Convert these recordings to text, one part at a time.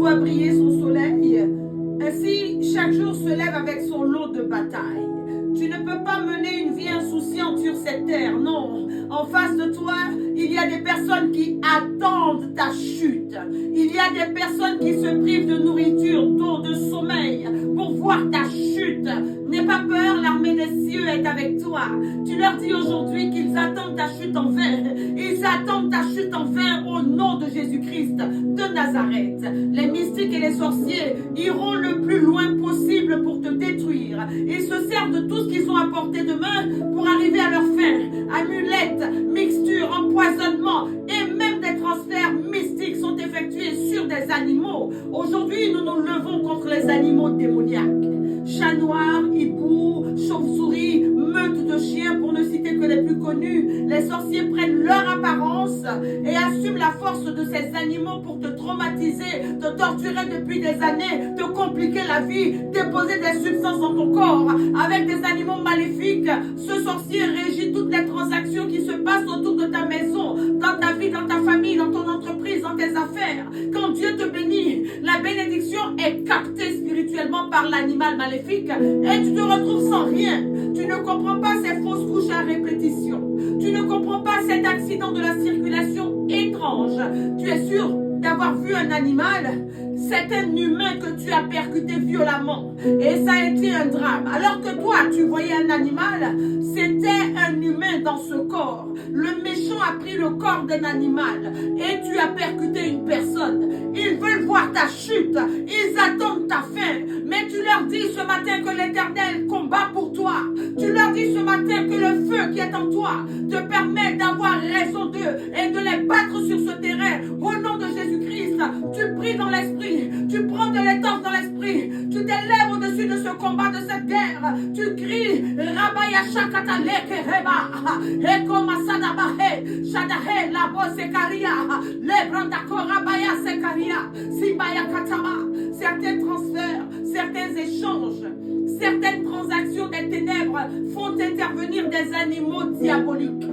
voit briller son soleil. Ainsi, chaque jour se lève avec son lot de batailles. Tu ne peux pas mener une vie insouciante sur cette terre, non. En face de toi, il y a des personnes qui attendent ta chute. Il y a des personnes qui se privent de nourriture, d'eau, de sommeil pour voir ta chute. N'aie pas peur, l'armée des cieux est avec toi. Tu leur dis aujourd'hui qu'ils attendent ta chute en vain. Ils attendent ta chute en vain au nom de Jésus-Christ de Nazareth. Les mystiques et les sorciers iront le plus loin possible pour te détruire. Ils se servent de tout ce qu'ils ont à portée de main pour arriver à leur fin. Amulettes, mixtures, empoisonnements et même des transferts mystiques sont effectués sur des animaux. Aujourd'hui, nous nous levons contre les animaux démoniaques. Chat noir, hibou, chauve-souris, meute de chiens pour ne citer que les plus connus. Les sorciers prennent leur apparence et assument la force de ces animaux pour te traumatiser, te torturer depuis des années, te compliquer la vie, déposer des substances dans ton corps. Avec des animaux maléfiques, ce sorcier régit toutes les transactions qui se passent autour de ta maison, dans ta vie, dans ta famille, dans ton entreprise, dans tes affaires. Quand Dieu te bénit, la bénédiction est captée spirituellement par l'animal maléfique et tu te retrouves sans rien. Tu ne comprends pas ces fausses couches à répétition. Tu ne comprends pas cet accident de la circulation étrange. Tu es sûr d'avoir vu un animal, c'est un humain que tu as percuté violemment et ça a été un drame. Alors que toi, tu voyais un animal, c'était un humain dans ce corps. Le méchant a pris le corps d'un animal et tu as percuté une personne. Ils veulent voir ta chute, ils attendent ta fin. Mais tu leur dis ce matin que l'Éternel combat pour toi. Tu leur dis ce matin que le feu qui est en toi te permet d'avoir raison d'eux et de les battre sur ce terrain. Au nom de Jésus-Christ, tu pries dans l'esprit, tu prends de l'étoffe dans l'esprit, tu t'élèves au-dessus de ce combat, de cette guerre. Tu cries, Rabaya Shakataleke Reba, Eko Masadabahe, Shadahe, Labo Sekaria, Lebrandako Rabaya Sekaria, Simbaya Katama. Certains transferts, certains échanges, certaines transactions des ténèbres font intervenir des animaux diaboliques.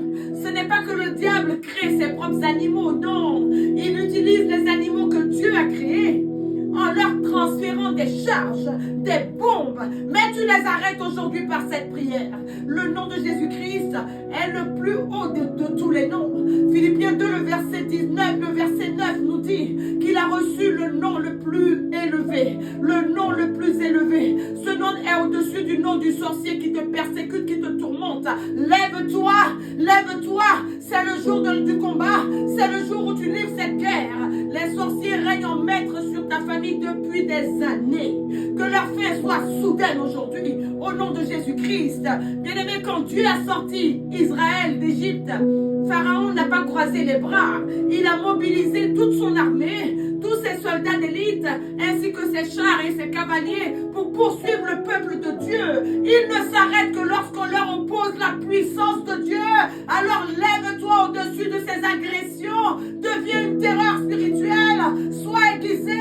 Ce n'est pas que le diable crée ses propres animaux, non. Il utilise les animaux que Dieu a créés en leur transférant des charges, des bombes. Mais tu les arrêtes aujourd'hui par cette prière. Le nom de Jésus-Christ est le plus haut de tous les noms. Philippiens 2, le verset 19, le verset 9 nous dit qu'il a reçu le nom le plus élevé. Le nom le plus élevé. Ce nom est au-dessus du nom du sorcier qui te persécute, qui te tourmente. Lève-toi, lève-toi. C'est le jour du combat. C'est le jour où tu livres cette guerre. Les sorciers règnent en maître sur ta famille depuis des années. Que leur fin soit soudaine aujourd'hui, au nom de Jésus-Christ. Bien-aimé, quand Dieu a sorti Israël d'Égypte, Pharaon n'a pas croisé les bras. Il a mobilisé toute son armée, tous ses soldats d'élite, ainsi que ses chars et ses cavaliers pour poursuivre le peuple de Dieu. Il ne s'arrête que lorsqu'on leur oppose la puissance de Dieu. Alors lève-toi au-dessus de ces agressions. Deviens une terreur spirituelle. Sois aiguisé,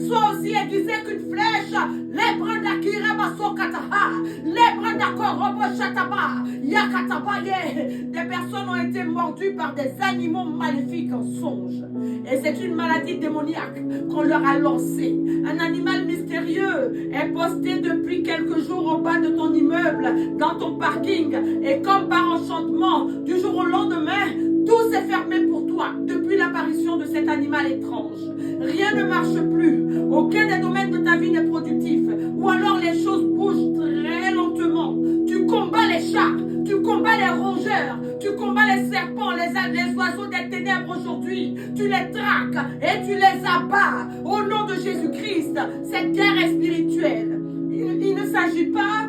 sois aussi aiguisé qu'une flèche. Les bras d'Akira Basokataha, les bras d'Akorobo Shataba, Yakatabaye. Des personnes ont été mordues par des animaux maléfiques en songe. Et c'est une maladie démoniaque qu'on leur a lancée. Un animal mystérieux est posté depuis quelques jours au bas de ton immeuble, dans ton parking. Et comme par enchantement, du jour au lendemain, tout s'est fermé pour toi depuis l'apparition de cet animal étrange. Rien ne marche plus. Aucun des domaines de ta vie n'est productif. Ou alors les choses bougent très lentement. Tu combats les chats, tu combats les rongeurs, tu combats les serpents, les oiseaux des ténèbres aujourd'hui. Tu les traques et tu les abats. Au nom de Jésus-Christ, cette guerre est spirituelle. Il ne s'agit pas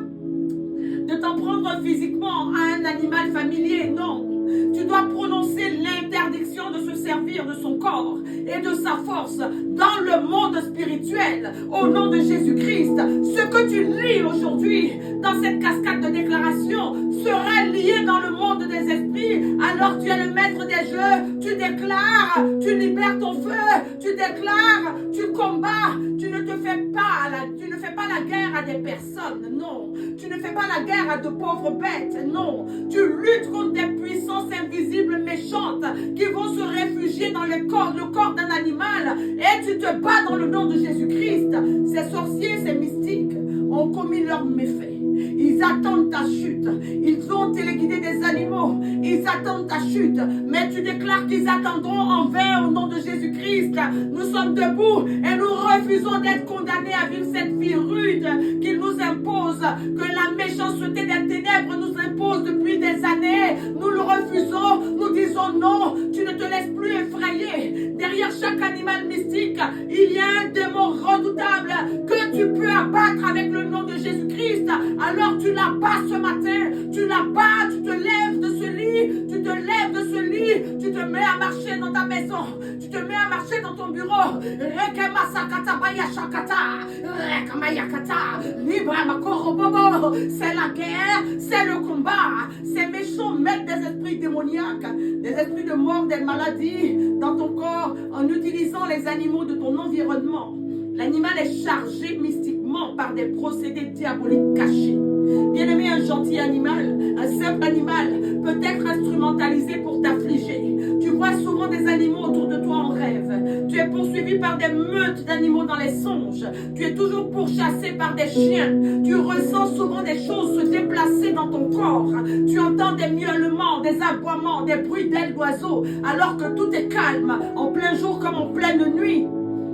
de t'en prendre physiquement à un animal familier, non. Tu dois prononcer l'interdiction de se servir de son corps et de sa force dans le monde spirituel au nom de Jésus-Christ. Ce que tu lis aujourd'hui dans cette cascade de déclarations sera lié dans le monde des esprits. Alors tu es le maître des jeux, tu déclares, tu libères ton feu, tu déclares, tu combats, Tu ne fais pas la guerre à des personnes, non. Tu ne fais pas la guerre à de pauvres bêtes, non. Tu luttes contre des puissances invisibles méchantes qui vont se réfugier dans le corps d'un animal et tu te bats dans le nom de Jésus-Christ. Ces sorciers, ces mystiques ont commis leurs méfaits. Ils attendent ta chute. Ils ont téléguidé des animaux. Ils attendent ta chute. Mais tu déclares qu'ils attendront en vain au nom de Jésus-Christ. Nous sommes debout et nous refusons d'être condamnés à vivre cette vie rude qu'ils nous imposent, que la méchanceté des ténèbres nous impose depuis des années. Nous le refusons. Nous disons non. Tu ne te laisses plus effrayer. Derrière chaque animal mystique, il y a un démon redoutable que tu peux abattre avec le nom de Jésus-Christ. Alors tu la bats ce matin, tu la bats, tu te lèves de ce lit, tu te lèves de ce lit, tu te mets à marcher dans ta maison, tu te mets à marcher dans ton bureau. C'est la guerre, c'est le combat. Ces méchants mettent des esprits démoniaques, des esprits de mort, des maladies dans ton corps en utilisant les animaux de ton environnement. L'animal est chargé mystiquement par des procédés diaboliques cachés. Bien-aimé, un gentil animal, un simple animal peut être instrumentalisé pour t'affliger. Tu vois souvent des animaux autour de toi en rêve. Tu es poursuivi par des meutes d'animaux dans les songes. Tu es toujours pourchassé par des chiens. Tu ressens souvent des choses se déplacer dans ton corps. Tu entends des miaulements, des aboiements, des bruits d'ailes d'oiseaux, alors que tout est calme, en plein jour comme en pleine nuit.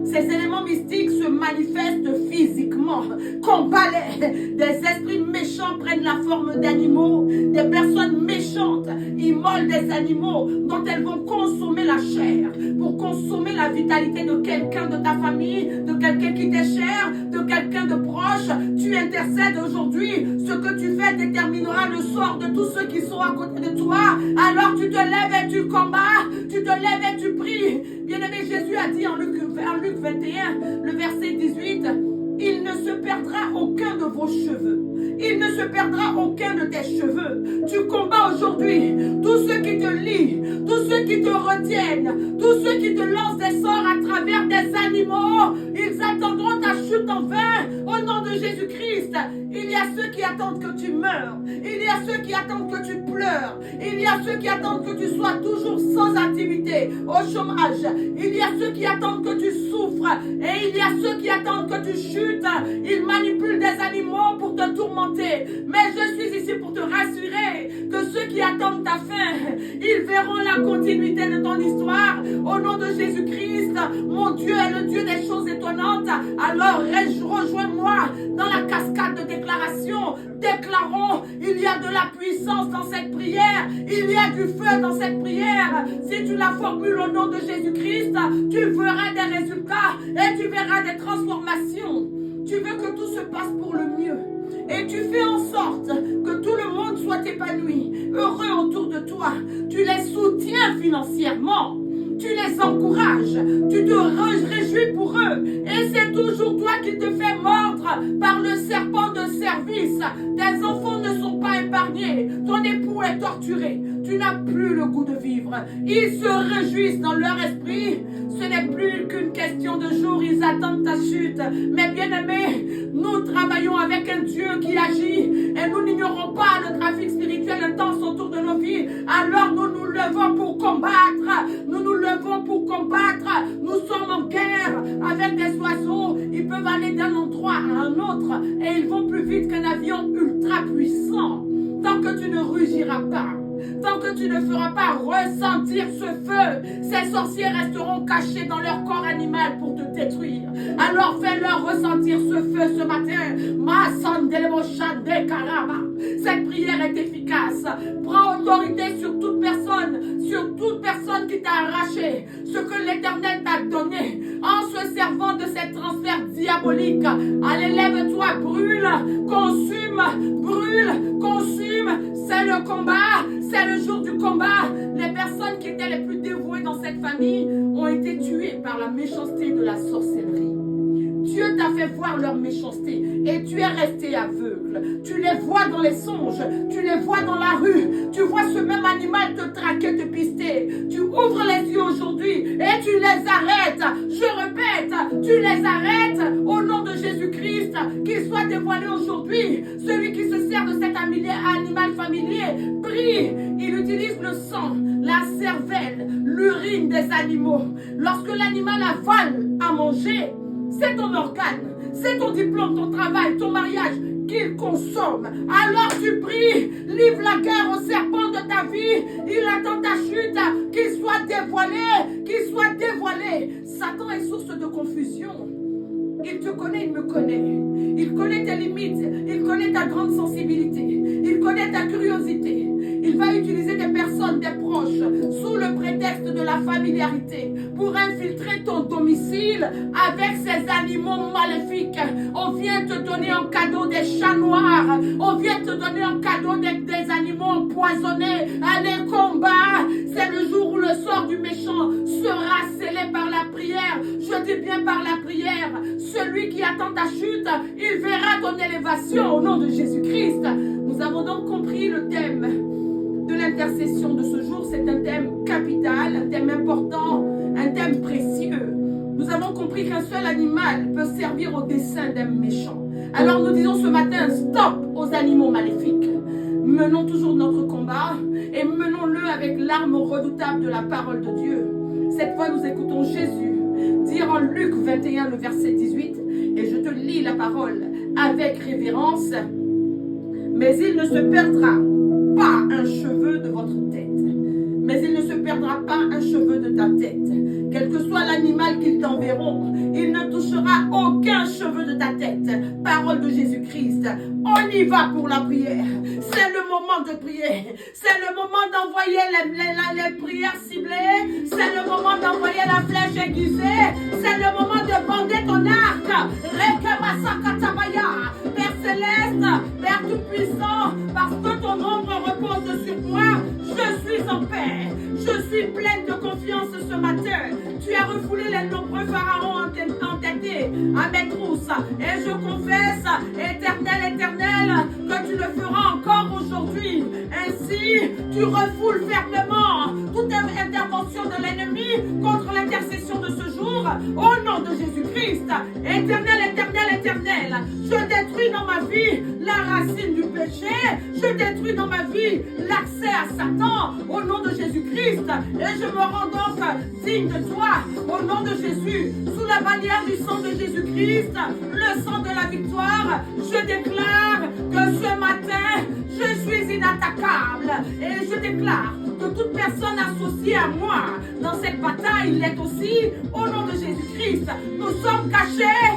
Ces éléments mystiques se manifestent physiquement. Combat-les. Des esprits méchants prennent la forme d'animaux. Des personnes méchantes immolent des animaux dont elles vont consommer la chair pour consommer la vitalité de quelqu'un de ta famille, de quelqu'un qui t'est cher, de quelqu'un de proche. Tu intercèdes aujourd'hui. Ce que tu fais déterminera le sort de tous ceux qui sont à côté de toi. Alors tu te lèves et tu combats. Tu te lèves et tu pries. Bien-aimé, Jésus a dit en Luc 21, le verset 18, il ne se perdra aucun de vos cheveux. Il ne se perdra aucun de tes cheveux. Tu combats aujourd'hui tous ceux qui te lient, tous ceux qui te retiennent, tous ceux qui te lancent des sorts à travers des animaux. Ils attendront ta chute en vain au nom de Jésus-Christ. Il y a ceux qui attendent que tu meurs. Il y a ceux qui attendent que tu pleures. Il y a ceux qui attendent que tu sois toujours sans activité, au chômage. Il y a ceux qui attendent que tu souffres. Et il y a ceux qui attendent que tu chutes. Ils manipulent des animaux pour te tourmenter. Mais je suis ici pour te rassurer que ceux qui attendent ta fin, ils verront la continuité de ton histoire. Au nom de Jésus-Christ, mon Dieu est le Dieu des choses étonnantes. Alors rejoins-moi dans la cascade de déclaration. Déclarons, il y a de la puissance dans cette prière. Il y a du feu dans cette prière. Si tu la formules au nom de Jésus-Christ, tu verras des résultats et tu verras des transformations. Tu veux que tout se passe pour le mieux. Et tu fais en sorte que tout le monde soit épanoui, heureux autour de toi. Tu les soutiens financièrement. Tu les encourages, tu te réjouis pour eux. Et c'est toujours toi qui te fais mordre par le serpent de service. Tes enfants ne sont pas épargnés. Ton époux est torturé. Tu n'as plus le goût de vivre. Ils se réjouissent dans leur esprit. Ce n'est plus qu'une question de jours. Ils attendent ta chute. Mais bien-aimés, nous travaillons avec un Dieu qui agit. Et nous n'ignorons pas le trafic spirituel intense autour de nos vies. Alors nous nous levons pour combattre. Nous nous levons pour combattre. Nous sommes en guerre avec des oiseaux. Ils peuvent aller d'un endroit à un autre. Et ils vont plus vite qu'un avion ultra puissant. Tant que tu ne rugiras pas. Tant que tu ne feras pas ressentir ce feu, ces sorciers resteront cachés dans leur corps animal pour te détruire. Alors fais-leur ressentir ce feu ce matin. Cette prière est efficace. Prends autorité sur toute personne qui t'a arraché ce que l'Éternel t'a donné en se servant de ces transferts diaboliques. Allez, lève-toi, brûle, consume. C'est le combat, c'est le jour du combat. Les personnes qui étaient les plus dévouées dans cette famille ont été tuées par la méchanceté de la sorcellerie. Dieu t'a fait voir leur méchanceté et tu es resté aveugle. Tu les vois dans les songes, tu les vois dans la rue, tu vois ce même animal te traquer, te pister. Tu ouvres les yeux aujourd'hui et tu les arrêtes. Je répète, tu les arrêtes au nom de Jésus-Christ. Qu'il soit dévoilé aujourd'hui. Celui qui se sert de cet animal familier, prie. Il utilise le sang, la cervelle, l'urine des animaux. Lorsque l'animal avale à manger, c'est ton organe, c'est ton diplôme, ton travail, ton mariage qu'il consomme. Alors tu pries, livre la guerre au serpent de ta vie. Il attend ta chute, qu'il soit dévoilé, qu'il soit dévoilé. Satan est source de confusion. Il te connaît, il me connaît. Il connaît tes limites, il connaît ta grande sensibilité, il connaît ta curiosité. Il va utiliser des personnes, des proches, sous le prétexte de la familiarité, pour infiltrer ton domicile avec ces animaux maléfiques. On vient te donner en cadeau des chats noirs, on vient te donner en cadeau des animaux empoisonnés. Allez, combat! C'est le jour où le sort du méchant sera scellé par la prière. Je dis bien par la prière. Celui qui attend ta chute, il verra ton élévation au nom de Jésus-Christ. Nous avons donc compris le thème de l'intercession de ce jour. C'est un thème capital, un thème important, un thème précieux. Nous avons compris qu'un seul animal peut servir au dessein d'un méchant. Alors nous disons ce matin, stop aux animaux maléfiques. Menons toujours notre combat et menons-le avec l'arme redoutable de la parole de Dieu. Cette fois, nous écoutons Jésus dire en Luc 21, le verset 18, et je te lis la parole avec révérence. Mais il ne se perdra pas un cheveu de votre tête. Mais il ne se perdra pas un cheveu de ta tête. Quel que soit l'animal qu'ils t'enverront, il ne touchera aucun cheveu de ta tête. Parole de Jésus-Christ. On y va pour la prière. C'est le moment de prier. C'est le moment d'envoyer les prières ciblées. C'est le moment d'envoyer la flèche aiguisée. C'est le moment de bander ton arc. Père céleste, Père tout-puissant, parce que ton ombre repose sur moi, je suis en paix. Je suis pleine de confiance ce matin. Tu as refoulé les nombreux pharaons entêtés à mes trousses. Et je confesse, éternel, éternel, que tu le feras encore aujourd'hui. Ainsi, tu refoules fermement toute intervention de l'ennemi contre l'intercession de ce jour. Au nom de Jésus-Christ, éternel, éternel, éternel, je détruis dans ma vie la racine du péché. Je détruis dans ma vie l'accès à Satan. Au nom de Jésus-Christ. Et je me rends donc digne de toi. Au nom de Jésus. Sous la bannière du sang de Jésus-Christ. Le sang de la victoire. Je déclare que ce matin, je suis inattaquable. Et je déclare que toute personne associée à moi dans cette bataille l'est aussi. Au nom de Jésus-Christ. Nous sommes cachés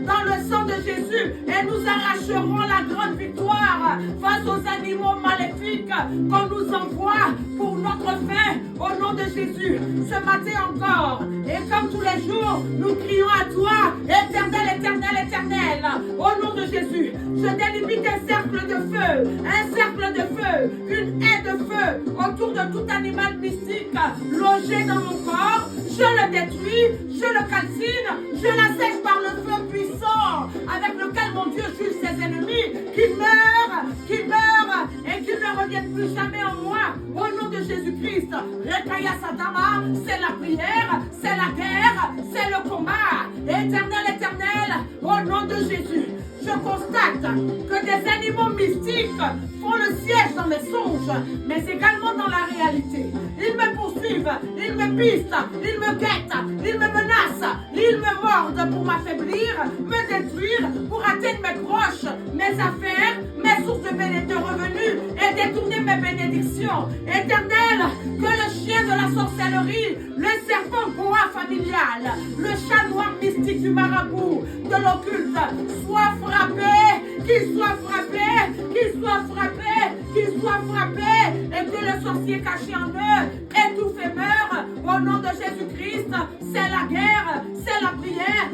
dans le sang de Jésus. Et nous arracherons la grande victoire face aux animaux maléfiques qu'on nous envoie pour notre fin. Au nom de Jésus. Ce matin encore, et comme tous les jours, nous crions à toi, éternel, éternel, éternel. Au nom de Jésus, je délimite un cercle de feu, une haie de feu autour de tout animal mystique logé dans mon corps. Je le détruis, je le calcine, je l'assèche par le feu puissant avec lequel mon Dieu juge ses ennemis, qu'il meure et qu'il ne revienne plus jamais en moi. Au nom de Jésus-Christ, Rekaya Satama, c'est la prière, c'est la guerre, c'est le combat. Éternel, éternel, au nom de Jésus, je constate que des animaux mystiques font le siège dans mes songes, mais également dans la réalité. Ils me poursuivent, ils me pistent, ils me guettent, ils me menacent, ils me mordent pour m'affaiblir, me détruire, pour atteindre mes proches, mes affaires, mes sources de revenus et détourner mes bénédictions. Éternel, que le chien de la sorcellerie, le serpent boa familial, le chat noir mystique du marabout, de l'occulte, soit frappé, qu'il soit frappé, qu'il soit frappé, qu'il soit frappé, et que le sorcier caché en eux étouffe et meurt. Au nom de Jésus-Christ, c'est la guerre, c'est la prière.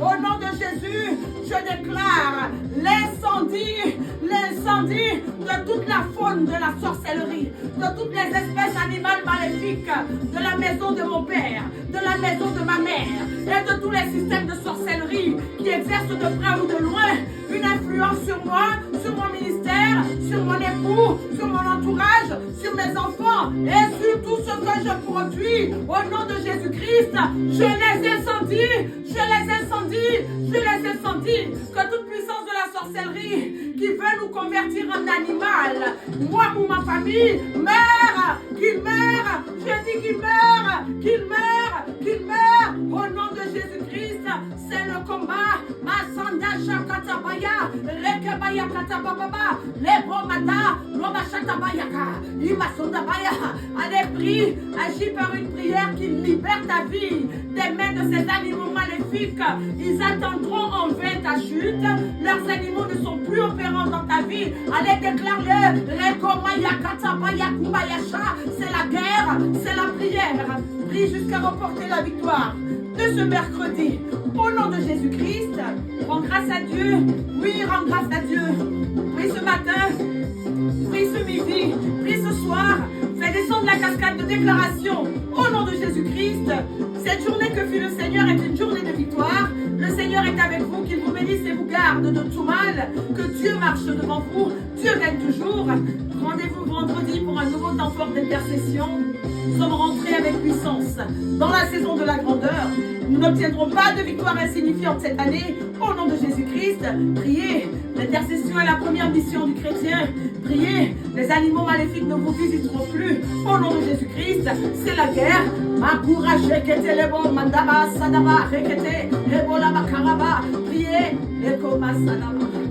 Au nom de Jésus, je déclare l'incendie de toute la faune de la sorcellerie, de toutes les espèces animales maléfiques, de la maison de mon père, de la maison de ma mère, et de tous les systèmes de sorcellerie qui exercent de près ou de loin une influence sur moi, sur mon ministère, sur mon époux, sur mon entourage, sur mes enfants et sur tout ce que je produis. Au nom de Jésus-Christ, je les incendie, je les incendie, je les incendie. Que toute puissance de la sorcellerie qui veut nous convertir en animal, moi ou ma famille, meurt, qu'il meure, je dis qu'il meure, qu'il meure, qu'il meure. Au nom de Jésus-Christ, c'est le combat. Masanda Shakatabaya, Rekebaya Katababa, Lebomada, Lomashatabayaka, Imasondabaya. Allez, prie, agis par une prière qui libère ta vie des mains de ces animaux maléfiques. Ils attendront en vain ta chute. Leurs animaux ne sont plus opérants dans ta vie. Allez, déclare-le. Rekomaya Katabaya Kubayasha. C'est la guerre, c'est la prière. Prie jusqu'à remporter la victoire de ce mercredi. Au nom de Jésus-Christ, rends grâce à Dieu. Oui, rends grâce à Dieu. Prie ce matin, prie ce midi, prie ce soir. Fais descendre la cascade de déclaration. Au nom de Jésus-Christ, cette journée que fit le Seigneur est une journée de victoire. Le Seigneur est avec vous, qu'il vous bénisse et vous garde de tout mal. Que Dieu marche devant vous. Dieu gagne toujours. Rendez-vous vendredi pour un nouveau temps fort d'intercession. Nous sommes rentrés avec puissance dans la saison de la grandeur. Nous n'obtiendrons pas de victoire insignifiante cette année. Au nom de Jésus-Christ, priez. L'intercession est la première mission du chrétien. Priez. Les animaux maléfiques ne vous visiteront plus. Au nom de Jésus-Christ, c'est la guerre. Makura shekete lebo mandaba sadaba rekete lebo la makaraba. Priez. Leko masadaba.